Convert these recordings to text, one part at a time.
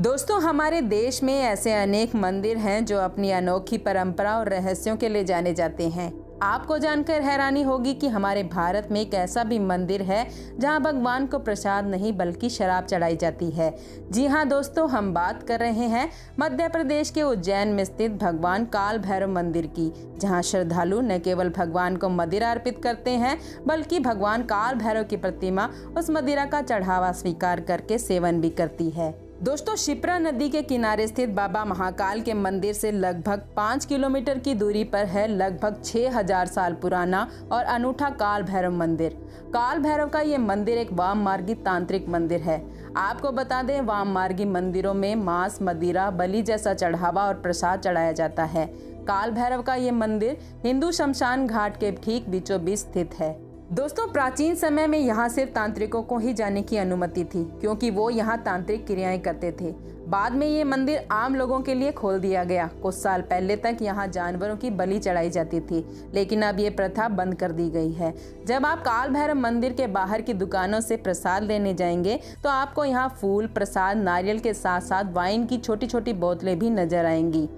दोस्तों, हमारे देश में ऐसे अनेक मंदिर हैं जो अपनी अनोखी परंपरा और रहस्यों के लिए जाने जाते हैं। आपको जानकर हैरानी होगी कि हमारे भारत में एक ऐसा भी मंदिर है जहां भगवान को प्रसाद नहीं बल्कि शराब चढ़ाई जाती है। जी हां दोस्तों, हम बात कर रहे हैं मध्य प्रदेश के उज्जैन में स्थित भगवान काल भैरव मंदिर की, जहां श्रद्धालु न केवल भगवान को मदिरा अर्पित करते हैं बल्कि भगवान काल भैरव की प्रतिमा उस मदिरा का चढ़ावा स्वीकार करके सेवन भी करती है। दोस्तों, शिप्रा नदी के किनारे स्थित बाबा महाकाल के मंदिर से लगभग 5 किलोमीटर की दूरी पर है लगभग 6000 साल पुराना और अनूठा काल भैरव मंदिर। काल भैरव का ये मंदिर एक वाम मार्गी तांत्रिक मंदिर है। आपको बता दें, वाम मार्गी मंदिरों में मांस, मदिरा, बलि जैसा चढ़ावा और प्रसाद चढ़ाया जाता है। काल भैरव का ये मंदिर हिंदू शमशान घाट के ठीक बीचों बीच स्थित है। दोस्तों, प्राचीन समय में यहाँ सिर्फ तांत्रिकों को ही जाने की अनुमति थी, क्योंकि वो यहाँ तांत्रिक क्रियाएं करते थे। बाद में ये मंदिर आम लोगों के लिए खोल दिया गया। कुछ साल पहले तक यहाँ जानवरों की बलि चढ़ाई जाती थी, लेकिन अब ये प्रथा बंद कर दी गई है। जब आप काल भैरव मंदिर के बाहर की दुकानों से प्रसाद लेने जाएंगे तो आपको यहाँ फूल, प्रसाद, नारियल के साथ साथ वाइन की छोटी छोटी बोतलें भी नजर आएंगी।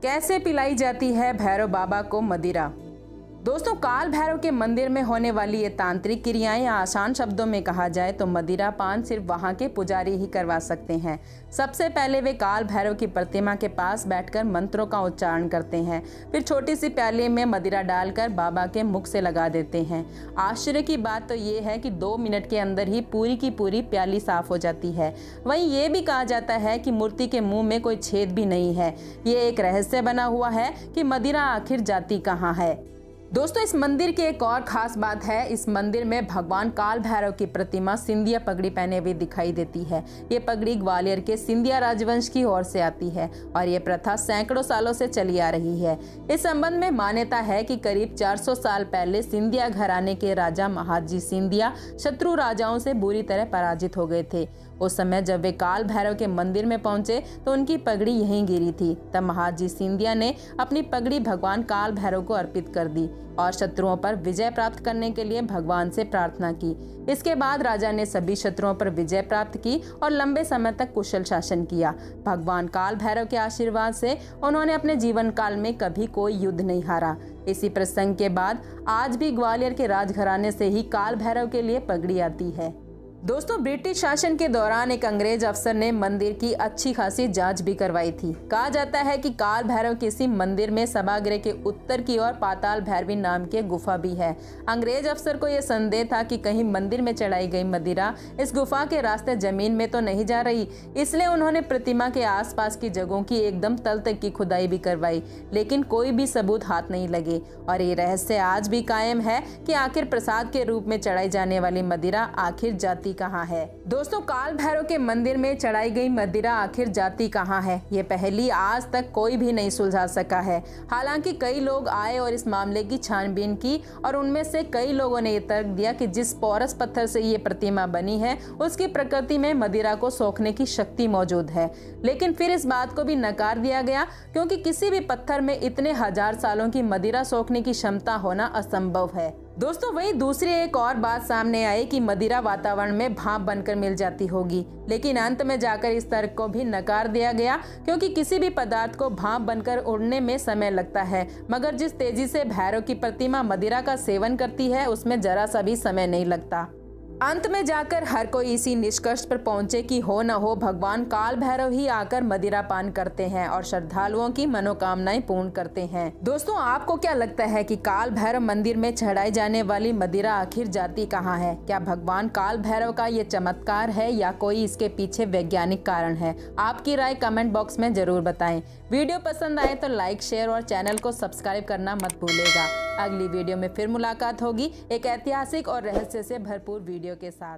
कैसे पिलाई जाती है भैरव बाबा को मदिरा? दोस्तों, काल भैरव के मंदिर में होने वाली ये तांत्रिक क्रियाएं, या आसान शब्दों में कहा जाए तो मदिरा पान सिर्फ वहां के पुजारी ही करवा सकते हैं। सबसे पहले वे काल भैरव की प्रतिमा के पास बैठकर मंत्रों का उच्चारण करते हैं, फिर छोटी सी प्याली में मदिरा डालकर बाबा के मुख से लगा देते हैं। आश्चर्य की बात तो ये है कि 2 मिनट के अंदर ही पूरी की पूरी प्याली साफ हो जाती है। वहीं ये भी कहा जाता है कि मूर्ति के मुंह में कोई छेद भी नहीं है। ये एक रहस्य बना हुआ है कि मदिरा आखिर जाती कहाँ है। दोस्तों, इस मंदिर की एक और खास बात है, इस मंदिर में भगवान काल भैरव की प्रतिमा सिंधिया पगड़ी पहने हुए दिखाई देती है। ये पगड़ी ग्वालियर के सिंधिया राजवंश की ओर से आती है और ये प्रथा सैकड़ों सालों से चली आ रही है। इस संबंध में मान्यता है कि करीब 400 साल पहले सिंधिया घराने के राजा महादजी सिंधिया शत्रु राजाओं से बुरी तरह पराजित हो गए थे। उस समय जब वे काल भैरव के मंदिर में पहुंचे तो उनकी पगड़ी यहीं गिरी थी। तब महादजी सिंधिया ने अपनी पगड़ी भगवान काल भैरव को अर्पित कर दी और शत्रुओं पर विजय प्राप्त करने के लिए भगवान से प्रार्थना की। इसके बाद राजा ने सभी शत्रुओं पर विजय प्राप्त की और लंबे समय तक कुशल शासन किया। भगवान काल भैरव के आशीर्वाद से उन्होंने अपने जीवन काल में कभी कोई युद्ध नहीं हारा। इसी प्रसंग के बाद आज भी ग्वालियर के राजघराने से ही काल भैरव के लिए पगड़ी आती है। दोस्तों, ब्रिटिश शासन के दौरान एक अंग्रेज अफसर ने मंदिर की अच्छी खासी जांच भी करवाई थी। कहा जाता है कि काल भैरव किसी मंदिर में सभागृह के उत्तर की ओर पाताल भैरवी नाम की गुफा भी है। अंग्रेज अफसर को यह संदेह था कि कहीं मंदिर में चढ़ाई गई मदिरा इस गुफा के रास्ते जमीन में तो नहीं जा रही, इसलिए उन्होंने प्रतिमा के आसपास की जगहों की एकदम तल तक की खुदाई भी करवाई, लेकिन कोई भी सबूत हाथ नहीं लगे। और ये रहस्य आज भी कायम है कि आखिर प्रसाद के रूप में चढ़ाई जाने वाली मदिरा आखिर जाती कहाँ है। दोस्तों, काल भैरव के मंदिर में चढ़ाई गई मदिरा आखिर जाती कहाँ है, ये पहेली आज तक कोई भी नहीं सुलझा सका है। हालांकि कई लोग आए और इस मामले की छानबीन की और उनमें से कई लोगों ने ये तर्क दिया कि जिस पोरस पत्थर से ये प्रतिमा बनी है उसकी प्रकृति में मदिरा को सोखने की शक्ति मौजूद है। लेकिन फिर इस बात को भी नकार दिया गया, क्योंकि किसी भी पत्थर में इतने हजार सालों की मदिरा सोखने की क्षमता होना असंभव है। दोस्तों, वहीं दूसरी एक और बात सामने आई कि मदिरा वातावरण में भाप बनकर मिल जाती होगी, लेकिन अंत में जाकर इस तर्क को भी नकार दिया गया, क्योंकि किसी भी पदार्थ को भाप बनकर उड़ने में समय लगता है, मगर जिस तेजी से भैरव की प्रतिमा मदिरा का सेवन करती है उसमें जरा सा भी समय नहीं लगता। अंत में जाकर हर कोई इसी निष्कर्ष पर पहुंचे कि हो न हो भगवान काल भैरव ही आकर मदिरा पान करते हैं और श्रद्धालुओं की मनोकामनाएं पूर्ण करते हैं। दोस्तों, आपको क्या लगता है कि काल भैरव मंदिर में चढ़ाई जाने वाली मदिरा आखिर जाती कहाँ है? क्या भगवान काल भैरव का ये चमत्कार है या कोई इसके पीछे वैज्ञानिक कारण है? आपकी राय कमेंट बॉक्स में जरूर बताएं। वीडियो पसंद आए तो लाइक, शेयर और चैनल को सब्सक्राइब करना मत भूलिएगा। अगली वीडियो में फिर मुलाकात होगी एक ऐतिहासिक और रहस्य से भरपूर वीडियो के साथ।